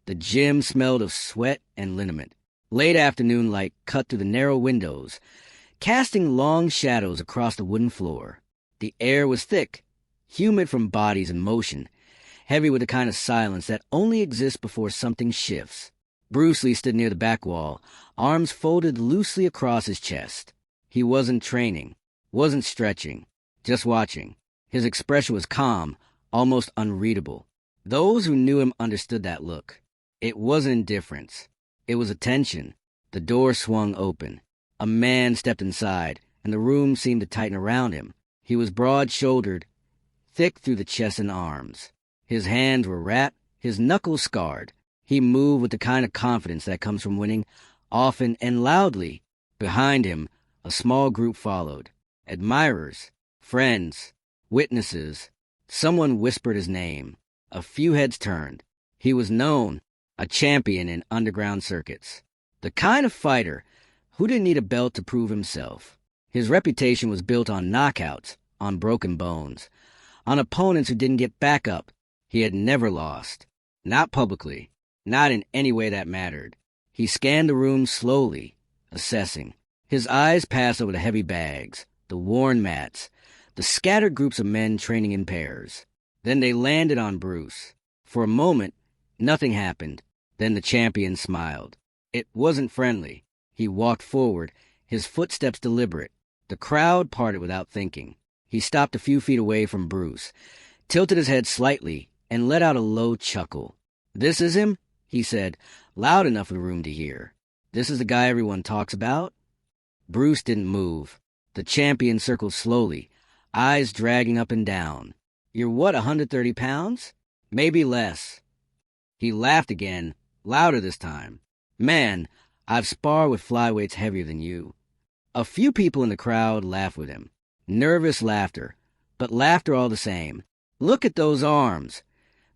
The gym smelled of sweat and liniment. Late afternoon light cut through the narrow windows, casting long shadows across the wooden floor. The air was thick, humid from bodies in motion, heavy with the kind of silence that only exists before something shifts. Bruce Lee stood near the back wall, arms folded loosely across his chest. He wasn't training, wasn't stretching, just watching. His expression was calm, almost unreadable. Those who knew him understood that look. It wasn't indifference. It was attention. The door swung open. A man stepped inside, and the room seemed to tighten around him. He was broad-shouldered, thick through the chest and arms. His hands were wrapped, his knuckles scarred. He moved with the kind of confidence that comes from winning, often and loudly. Behind him, a small group followed. Admirers, friends, witnesses. Someone whispered his name. A few heads turned. He was known, a champion in underground circuits. The kind of fighter who didn't need a belt to prove himself. His reputation was built on knockouts, on broken bones, on opponents who didn't get back up. He had never lost. Not publicly. Not in any way that mattered. He scanned the room slowly, assessing. His eyes passed over the heavy bags, the worn mats, the scattered groups of men training in pairs. Then they landed on Bruce. For a moment, nothing happened. Then the champion smiled. It wasn't friendly. He walked forward, his footsteps deliberate. The crowd parted without thinking. He stopped a few feet away from Bruce, tilted his head slightly, and let out a low chuckle. "This is him?" he said, loud enough for the room to hear. "This is the guy everyone talks about?" Bruce didn't move. The champion circled slowly, eyes dragging up and down. "You're what, 130 pounds? Maybe less." He laughed again, louder this time. "Man, I've sparred with flyweights heavier than you." A few people in the crowd laughed with him. Nervous laughter, but laughter all the same. "Look at those arms,"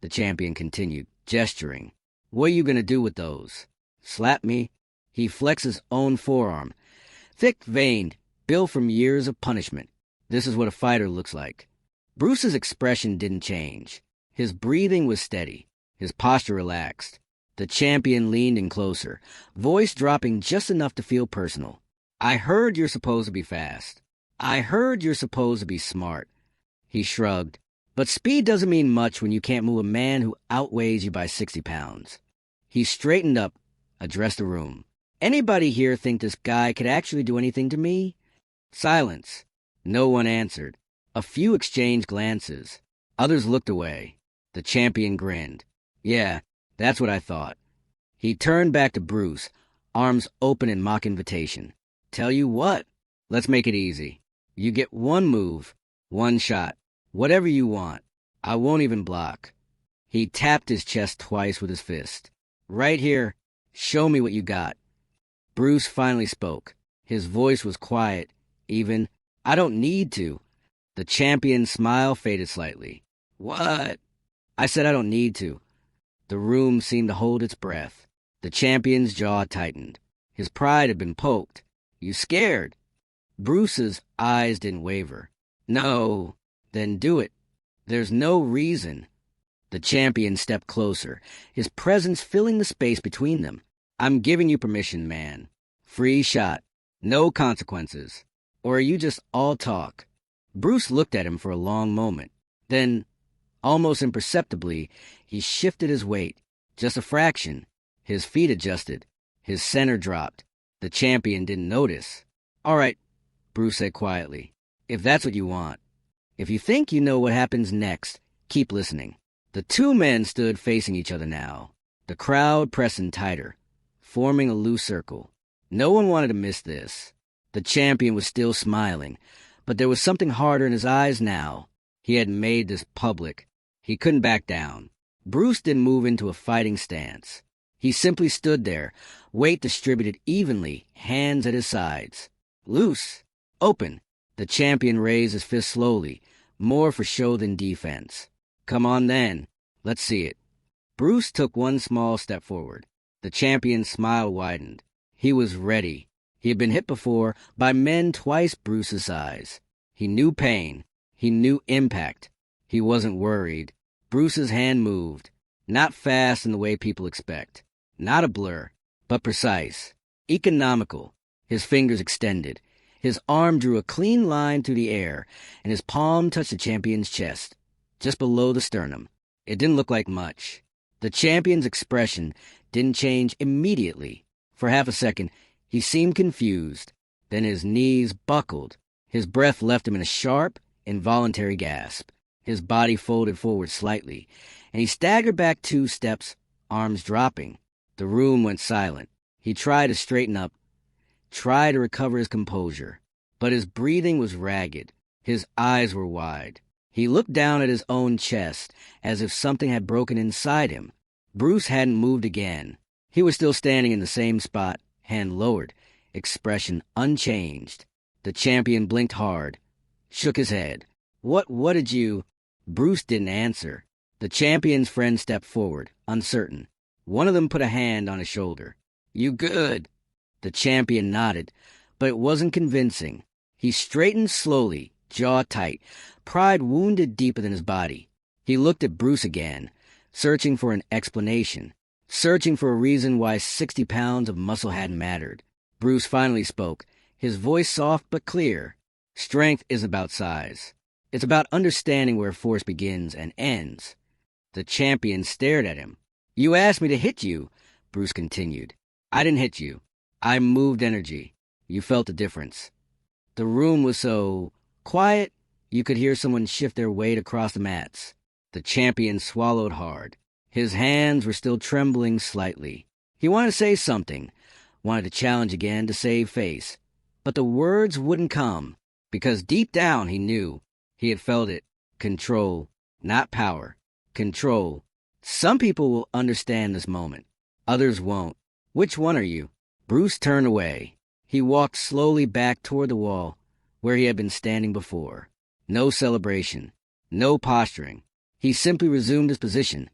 the champion continued, gesturing. "What are you going to do with those? Slap me?" He flexed his own forearm. Thick-veined, built from years of punishment. This is what a fighter looks like. Bruce's expression didn't change. His breathing was steady, his posture relaxed. The champion leaned in closer, voice dropping just enough to feel personal. "I heard you're supposed to be fast. I heard you're supposed to be smart." He shrugged. "But speed doesn't mean much when you can't move a man who outweighs you by 60 pounds. He straightened up, addressed the room. "Anybody here think this guy could actually do anything to me?" Silence. No one answered. A few exchanged glances. Others looked away. The champion grinned. "Yeah, that's what I thought." He turned back to Bruce, arms open in mock invitation. "Tell you what, let's make it easy. You get one move, one shot, whatever you want. I won't even block." He tapped his chest twice with his fist. "Right here, show me what you got." Bruce finally spoke. His voice was quiet, even. "I don't need to." The champion's smile faded slightly. "What?" "I said I don't need to." The room seemed to hold its breath. The champion's jaw tightened. His pride had been poked. "You scared?" Bruce's eyes didn't waver. "No." "Then do it." "There's no reason." The champion stepped closer, his presence filling the space between them. "I'm giving you permission, man. Free shot. No consequences. Or are you just all talk?" Bruce looked at him for a long moment. Then, almost imperceptibly, he shifted his weight. Just a fraction. His feet adjusted. His center dropped. The champion didn't notice. "All right," Bruce said quietly. "If that's what you want. If you think you know what happens next, keep listening." The two men stood facing each other now, the crowd pressing tighter, forming a loose circle. No one wanted to miss this. The champion was still smiling, but there was something harder in his eyes now. He had made this public. He couldn't back down. Bruce didn't move into a fighting stance. He simply stood there, weight distributed evenly, hands at his sides. Loose. Open. The champion raised his fist slowly, more for show than defense. "Come on then. Let's see it." Bruce took one small step forward. The champion's smile widened. He was ready. He had been hit before by men twice Bruce's size. He knew pain. He knew impact. He wasn't worried. Bruce's hand moved. Not fast in the way people expect. Not a blur, but precise. Economical. His fingers extended. His arm drew a clean line through the air, and his palm touched the champion's chest, just below the sternum. It didn't look like much. The champion's expression didn't change immediately. For half a second, he seemed confused. Then his knees buckled. His breath left him in a sharp, involuntary gasp. His body folded forward slightly, and he staggered back 2 steps, arms dropping. The room went silent. He tried to straighten up, tried to recover his composure, but his breathing was ragged. His eyes were wide. He looked down at his own chest as if something had broken inside him. Bruce hadn't moved again. He was still standing in the same spot, hand lowered, expression unchanged. The champion blinked hard, shook his head. What did you... Bruce didn't answer. The champion's friend stepped forward, uncertain. One of them put a hand on his shoulder. You good? The champion nodded, but it wasn't convincing. He straightened slowly, jaw tight, pride wounded deeper than his body. He looked at Bruce again, searching for an explanation, searching for a reason why 60 pounds of muscle hadn't mattered. Bruce finally spoke, his voice soft but clear. Strength isn't about size. It's about understanding where force begins and ends. The champion stared at him. You asked me to hit you, Bruce continued. I didn't hit you. I moved energy. You felt the difference. The room was so quiet, you could hear someone shift their weight across the mats. The champion swallowed hard. His hands were still trembling slightly. He wanted to say something, wanted to challenge again to save face. But the words wouldn't come, because deep down he knew. He had felt it. Control, not power. Control. Some people will understand this moment. Others won't. Which one are you? Bruce turned away. He walked slowly back toward the wall, where he had been standing before. No celebration. No posturing. He simply resumed his position,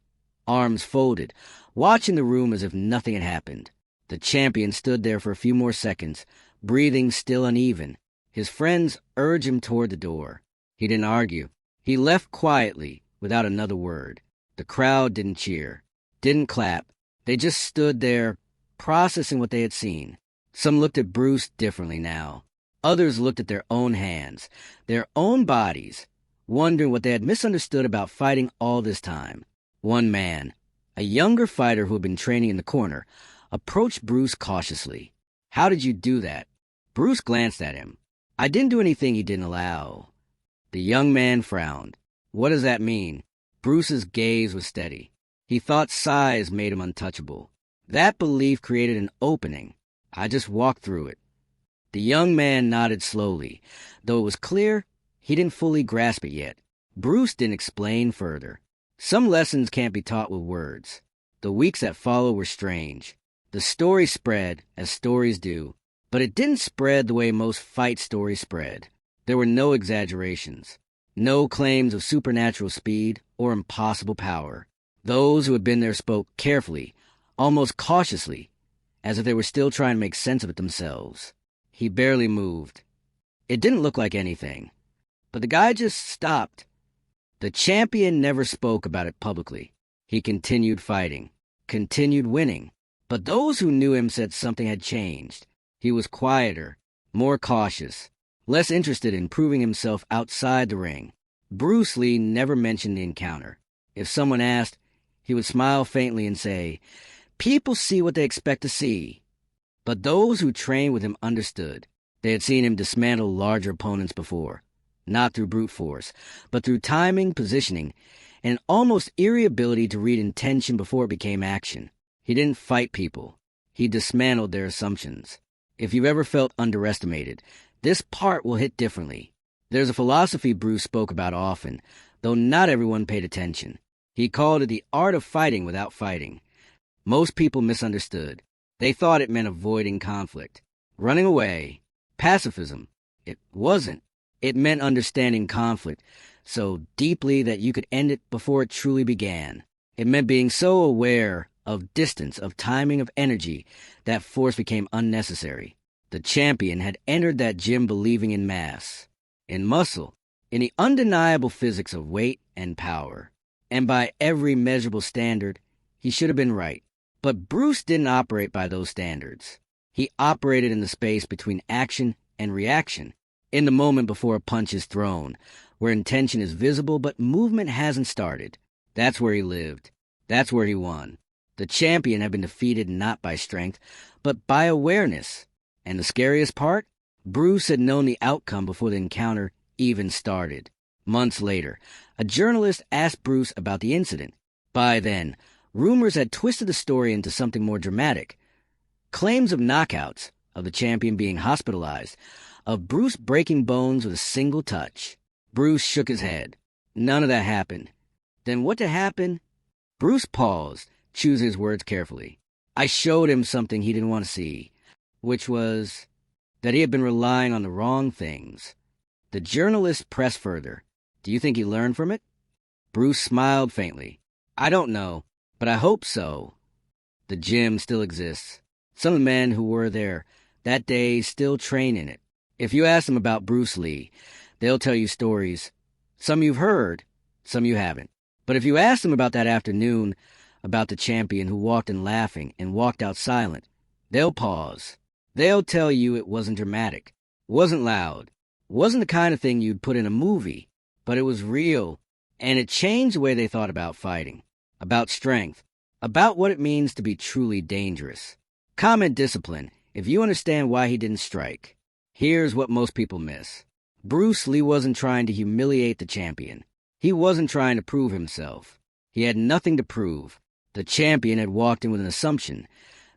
arms folded, watching the room as if nothing had happened. The champion stood there for a few more seconds, breathing still uneven. His friends urged him toward the door. He didn't argue. He left quietly, without another word. The crowd didn't cheer, didn't clap. They just stood there, processing what they had seen. Some looked at Bruce differently now. Others looked at their own hands, their own bodies, wondering what they had misunderstood about fighting all this time. One man, a younger fighter who had been training in the corner, approached Bruce cautiously. How did you do that? Bruce glanced at him. I didn't do anything he didn't allow. The young man frowned. What does that mean? Bruce's gaze was steady. He thought size made him untouchable. That belief created an opening. I just walked through it. The young man nodded slowly, though it was clear he didn't fully grasp it yet. Bruce didn't explain further. Some lessons can't be taught with words. The weeks that followed were strange. The story spread, as stories do, but it didn't spread the way most fight stories spread. There were no exaggerations, no claims of supernatural speed or impossible power. Those who had been there spoke carefully, almost cautiously, as if they were still trying to make sense of it themselves. He barely moved. It didn't look like anything, but the guy just stopped. The champion never spoke about it publicly. He continued fighting, continued winning, but those who knew him said something had changed. He was quieter, more cautious, less interested in proving himself outside the ring. Bruce Lee never mentioned the encounter. If someone asked, he would smile faintly and say, people see what they expect to see. But those who trained with him understood. They had seen him dismantle larger opponents before, not through brute force, but through timing, positioning, and an almost eerie ability to read intention before it became action. He didn't fight people. He dismantled their assumptions. If you've ever felt underestimated, this part will hit differently. There's a philosophy Bruce spoke about often, though not everyone paid attention. He called it the art of fighting without fighting. Most people misunderstood. They thought it meant avoiding conflict, running away, pacifism. It wasn't. It meant understanding conflict so deeply that you could end it before it truly began. It meant being so aware of distance, of timing, of energy, that force became unnecessary. The champion had entered that gym believing in mass, in muscle, in the undeniable physics of weight and power. And by every measurable standard, He should have been right. But Bruce didn't operate by those standards. He operated in the space between action and reaction, in the moment before a punch is thrown, where intention is visible but movement hasn't started. That's where he lived. That's where he won. The champion had been defeated not by strength, but by awareness. And the scariest part? Bruce had known the outcome before the encounter even started. Months later, a journalist asked Bruce about the incident. By then, rumors had twisted the story into something more dramatic. Claims of knockouts, of the champion being hospitalized, of Bruce breaking bones with a single touch. Bruce shook his head. None of that happened. Then what did happen? Bruce paused, choosing his words carefully. I showed him something he didn't want to see, which was that he had been relying on the wrong things. The journalist pressed further. Do you think he learned from it? Bruce smiled faintly. I don't know, but I hope so. The gym still exists. Some of the men who were there that day still train in it. If you ask them about Bruce Lee, they'll tell you stories. Some you've heard, some you haven't. But if you ask them about that afternoon, about the champion who walked in laughing and walked out silent, they'll pause. They'll tell you it wasn't dramatic, wasn't loud, wasn't the kind of thing you'd put in a movie, but it was real, and it changed the way they thought about fighting, about strength, about what it means to be truly dangerous. Comment discipline if you understand why he didn't strike. Here's what most people miss. Bruce Lee wasn't trying to humiliate the champion. He wasn't trying to prove himself. He had nothing to prove. The champion had walked in with an assumption.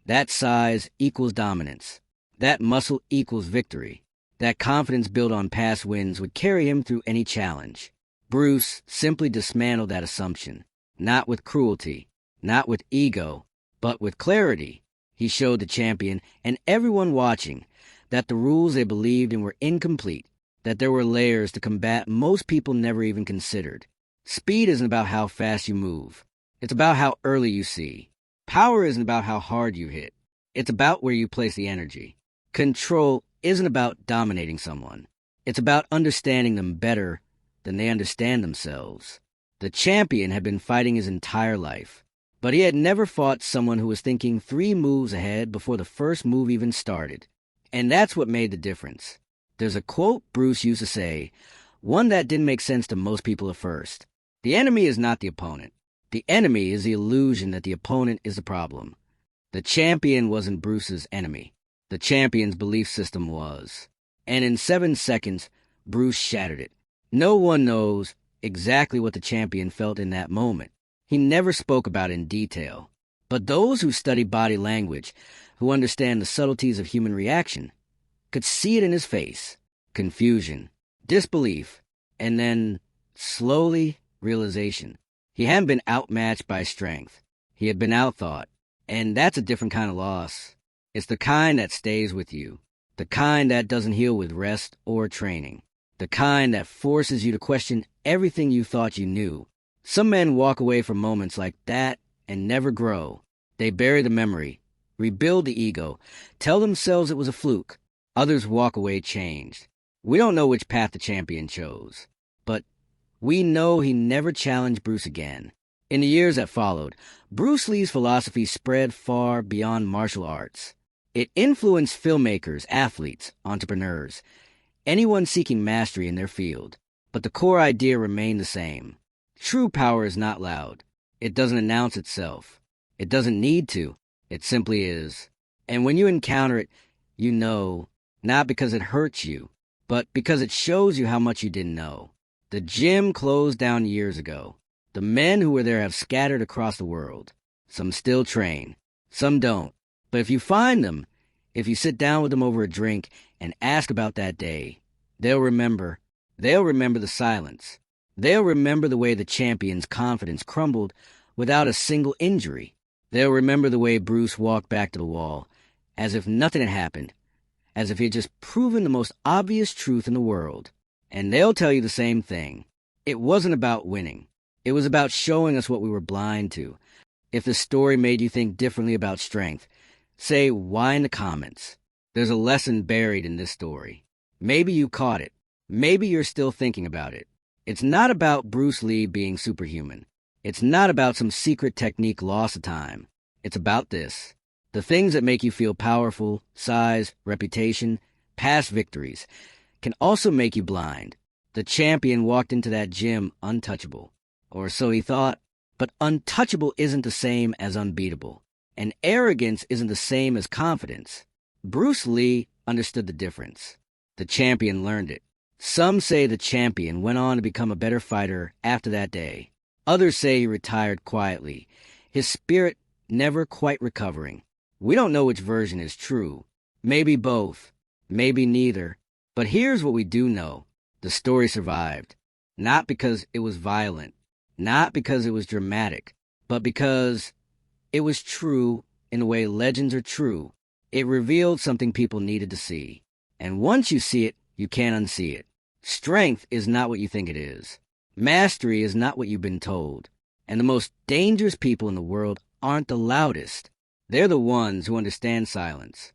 That size equals dominance. That muscle equals victory. That confidence built on past wins would carry him through any challenge. Bruce simply dismantled that assumption. Not with cruelty, not with ego, but with clarity. He showed the champion and everyone watching that the rules they believed in were incomplete, that there were layers to combat most people never even considered. Speed isn't about how fast you move. It's about how early you see. Power isn't about how hard you hit. It's about where you place the energy. Control isn't about dominating someone. It's about understanding them better than they understand themselves. The champion had been fighting his entire life, but he had never fought someone who was thinking 3 moves ahead before the first move even started. And that's what made the difference. There's a quote Bruce used to say, one that didn't make sense to most people at first. The enemy is not the opponent. The enemy is the illusion that the opponent is the problem. The champion wasn't Bruce's enemy. The champion's belief system was. And in 7 seconds, Bruce shattered it. No one knows exactly what the champion felt in that moment. He never spoke about it in detail. But those who study body language, who understand the subtleties of human reaction, could see it in his face. Confusion, disbelief, and then, slowly, realization. He hadn't been outmatched by strength. He had been outthought. And that's a different kind of loss. It's the kind that stays with you. The kind that doesn't heal with rest or training. The kind that forces you to question everything you thought you knew. Some men walk away from moments like that and never grow. They bury the memory, rebuild the ego, tell themselves it was a fluke. Others walk away changed. We don't know which path the champion chose, but we know he never challenged Bruce again. In the years that followed, Bruce Lee's philosophy spread far beyond martial arts. It influenced filmmakers, athletes, entrepreneurs, anyone seeking mastery in their field. But the core idea remained the same. True power is not loud. It doesn't announce itself. It doesn't need to. It simply is. And when you encounter it, you know, not because it hurts you, but because it shows you how much you didn't know. The gym closed down years ago. The men who were there have scattered across the world. Some still train. Some don't. But if you find them, if you sit down with them over a drink and ask about that day, they'll remember. They'll remember the silence. They'll remember the way the champion's confidence crumbled without a single injury. They'll remember the way Bruce walked back to the wall, as if nothing had happened, as if he had just proven the most obvious truth in the world. And they'll tell you the same thing. It wasn't about winning. It was about showing us what we were blind to. If the story made you think differently about strength, say why in the comments. There's a lesson buried in this story. Maybe you caught it. Maybe you're still thinking about it. It's not about Bruce Lee being superhuman. It's not about some secret technique lost to time. It's about this. The things that make you feel powerful, size, reputation, past victories, can also make you blind. The champion walked into that gym untouchable. Or so he thought. But untouchable isn't the same as unbeatable. And arrogance isn't the same as confidence. Bruce Lee understood the difference. The champion learned it. Some say the champion went on to become a better fighter after that day. Others say he retired quietly, his spirit never quite recovering. We don't know which version is true. Maybe both. Maybe neither. But here's what we do know. The story survived. Not because it was violent. Not because it was dramatic. But because it was true in the way legends are true. It revealed something people needed to see. And once you see it, you can't unsee it. Strength is not what you think it is. Mastery is not what you've been told. And the most dangerous people in the world aren't the loudest. They're the ones who understand silence.